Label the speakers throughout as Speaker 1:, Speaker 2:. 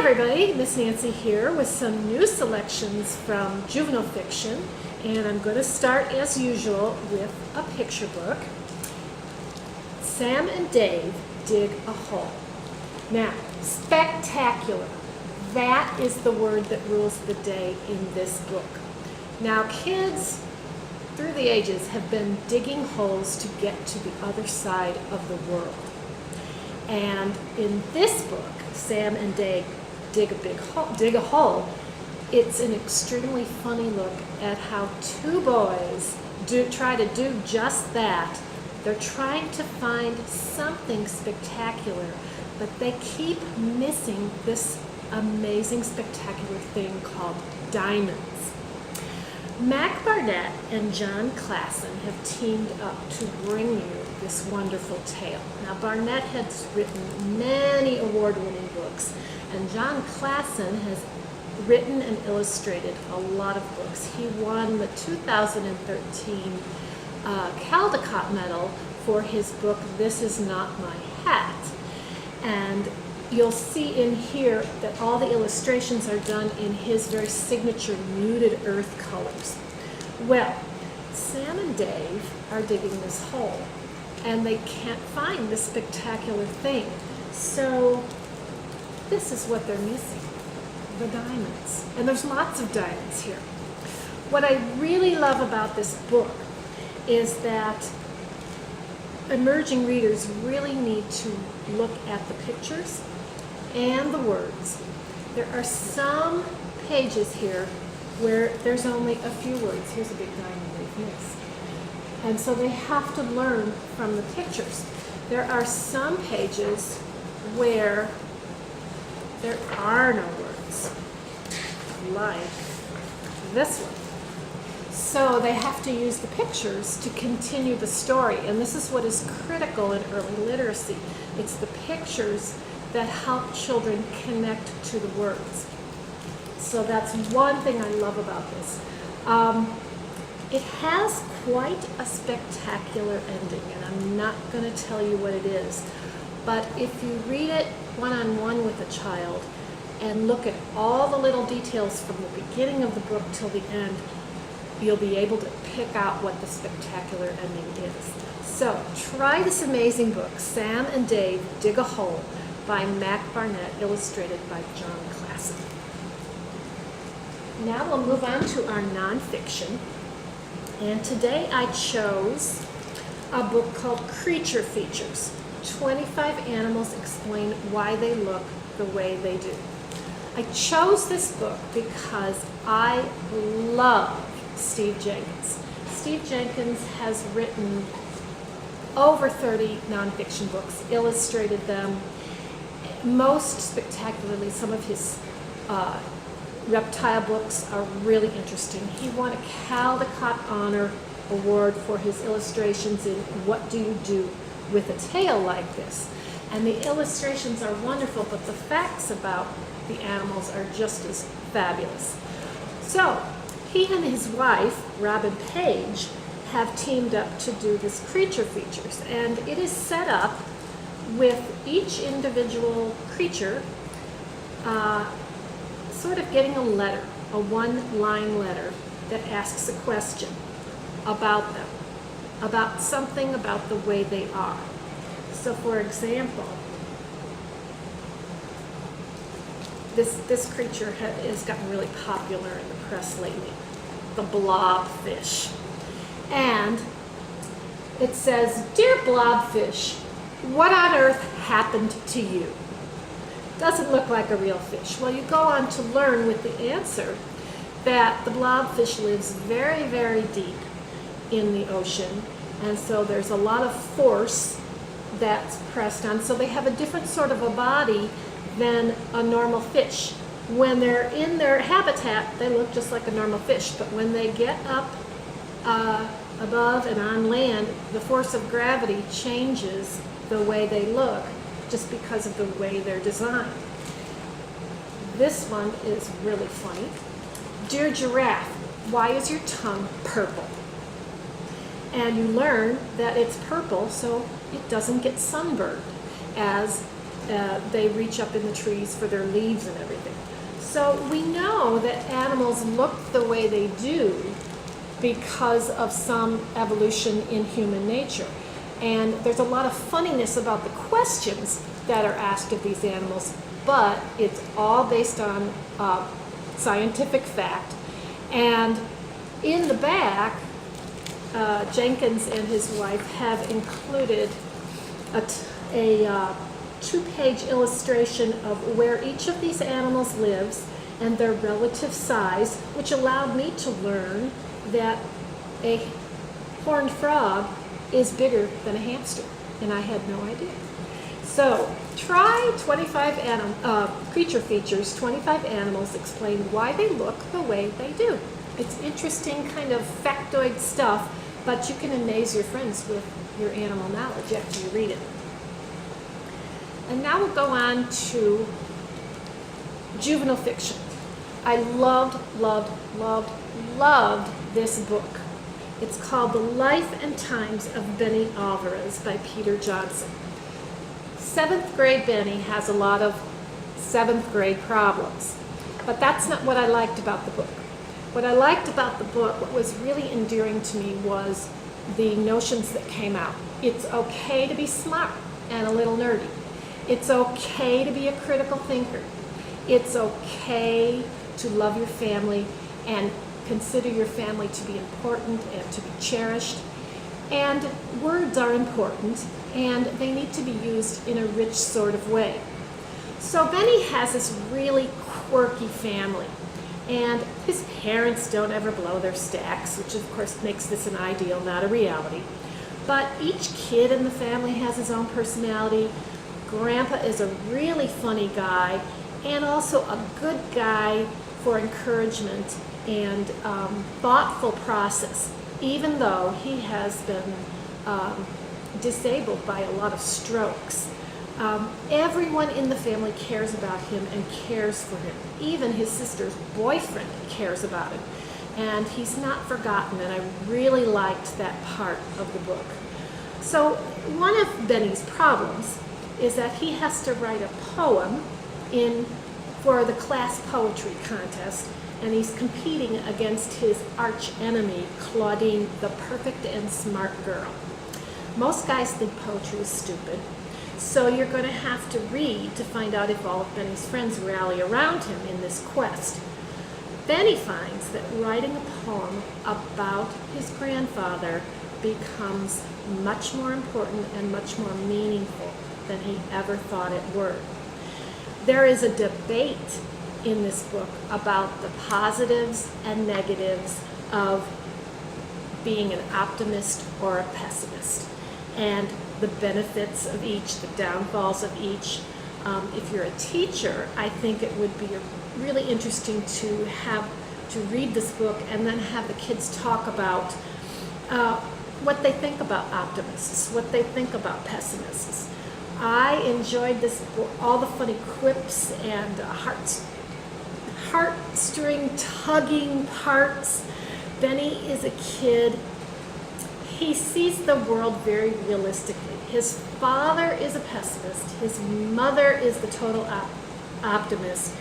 Speaker 1: everybody, Miss Nancy here with some new selections from juvenile fiction, and I'm going to start as usual with a picture book. Sam and Dave Dig a Hole. Now, spectacular. That is the word that rules the day in this book. Now, kids through the ages have been digging holes to get to the other side of the world. And in this book, Sam and Dave Dig a Hole, it's an extremely funny look at how two boys try to do just that. They're trying to find something spectacular, but they keep missing this amazing, spectacular thing called diamonds. Mac Barnett and John Klassen have teamed up to bring you this wonderful tale. Now, Barnett has written many award-winning books, and John Klassen has written and illustrated a lot of books. He won the 2013 Caldecott Medal for his book, This Is Not My Hat. And you'll see in here that all the illustrations are done in his very signature muted earth colors. Well, Sam and Dave are digging this hole, and they can't find this spectacular thing. So this is what they're missing, the diamonds. And there's lots of diamonds here. What I really love about this book is that emerging readers really need to look at the pictures and the words. There are some pages here where there's only a few words. Here's a big diamond they've missed. And so they have to learn from the pictures. There are some pages where there are no words, like this one. So they have to use the pictures to continue the story, and this is what is critical in early literacy. It's the pictures that help children connect to the words. So that's one thing I love about this. It has quite a spectacular ending, and I'm not going to tell you what it is. But if you read it one-on-one with a child and look at all the little details from the beginning of the book till the end, you'll be able to pick out what the spectacular ending is. So try this amazing book, Sam and Dave Dig a Hole, by Mac Barnett, illustrated by John Klassen. Now we'll move on to our nonfiction. And today I chose a book called Creature Features. 25 animals explain why they look the way they do. I chose this book because I love Steve Jenkins. Steve Jenkins has written over 30 nonfiction books, illustrated them. Most spectacularly, some of his reptile books are really interesting. He won a Caldecott Honor Award for his illustrations in What Do You Do with a Tail Like This? And the illustrations are wonderful, but the facts about the animals are just as fabulous. So he and his wife, Robin Page, have teamed up to do this Creature Features, and it is set up with each individual creature sort of getting a letter, a one-line letter that asks a question about them, about something about the way they are. So for example, this creature has gotten really popular in the press lately, the blobfish. And it says, "Dear blobfish, what on earth happened to you?" Doesn't look like a real fish. Well, you go on to learn with the answer that the blobfish lives very, very deep in the ocean, and so there's a lot of force that's pressed on. So they have a different sort of a body than a normal fish. When they're in their habitat, they look just like a normal fish, but when they get up above and on land, the force of gravity changes the way they look just because of the way they're designed. This one is really funny. "Dear giraffe, why is your tongue purple?" And you learn that it's purple so it doesn't get sunburned, as they reach up in the trees for their leaves and everything. So we know that animals look the way they do because of some evolution in human nature. And there's a lot of funniness about the questions that are asked of these animals, but it's all based on scientific fact. And in the back, Jenkins and his wife have included a two-page illustration of where each of these animals lives and their relative size, which allowed me to learn that a horned frog is bigger than a hamster, and I had no idea. So try 25 creature features, 25 animals, explain why they look the way they do. It's interesting kind of factoid stuff, but you can amaze your friends with your animal knowledge after you read it. And now we'll go on to juvenile fiction. I loved this book. It's called The Life and Times of Benny Alvarez by Peter Johnson. 7th grade Benny has a lot of 7th grade problems, but that's not what I liked about the book. What I liked about the book, what was really endearing to me, was the notions that came out. It's okay to be smart and a little nerdy. It's okay to be a critical thinker. It's okay to love your family and consider your family to be important and to be cherished. And words are important, and they need to be used in a rich sort of way. So Benny has this really quirky family, and his parents don't ever blow their stacks, which of course makes this an ideal, not a reality. But each kid in the family has his own personality. Grandpa is a really funny guy, and also a good guy for encouragement and thoughtful process, even though he has been disabled by a lot of strokes. Everyone in the family cares about him and cares for him. Even his sister's boyfriend cares about him. And he's not forgotten, and I really liked that part of the book. So one of Benny's problems is that he has to write a poem for the class poetry contest, and he's competing against his arch enemy, Claudine, the perfect and smart girl. Most guys think poetry is stupid, so you're going to have to read to find out if all of Benny's friends rally around him in this quest. Benny finds that writing a poem about his grandfather becomes much more important and much more meaningful than he ever thought it would. There is a debate in this book about the positives and negatives of being an optimist or a pessimist, and the benefits of each, the downfalls of each. If you're a teacher, I think it would be really interesting to read this book and then have the kids talk about what they think about optimists, what they think about pessimists. I enjoyed this book, all the funny quips and heartstring tugging parts. Benny is a kid. He sees the world very realistically. His father is a pessimist. His mother is the total optimist.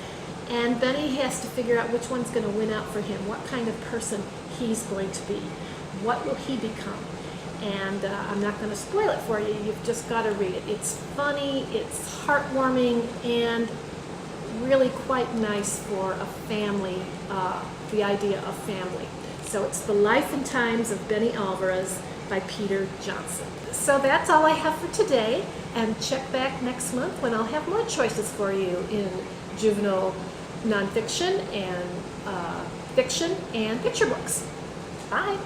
Speaker 1: And Benny has to figure out which one's going to win out for him, what kind of person he's going to be. What will he become? And I'm not going to spoil it for you. You've just got to read it. It's funny, it's heartwarming, and really quite nice for a family, the idea of family. So it's The Life and Times of Benny Alvarez by Peter Johnson. So that's all I have for today, and check back next month when I'll have more choices for you in juvenile nonfiction and fiction and picture books. Bye.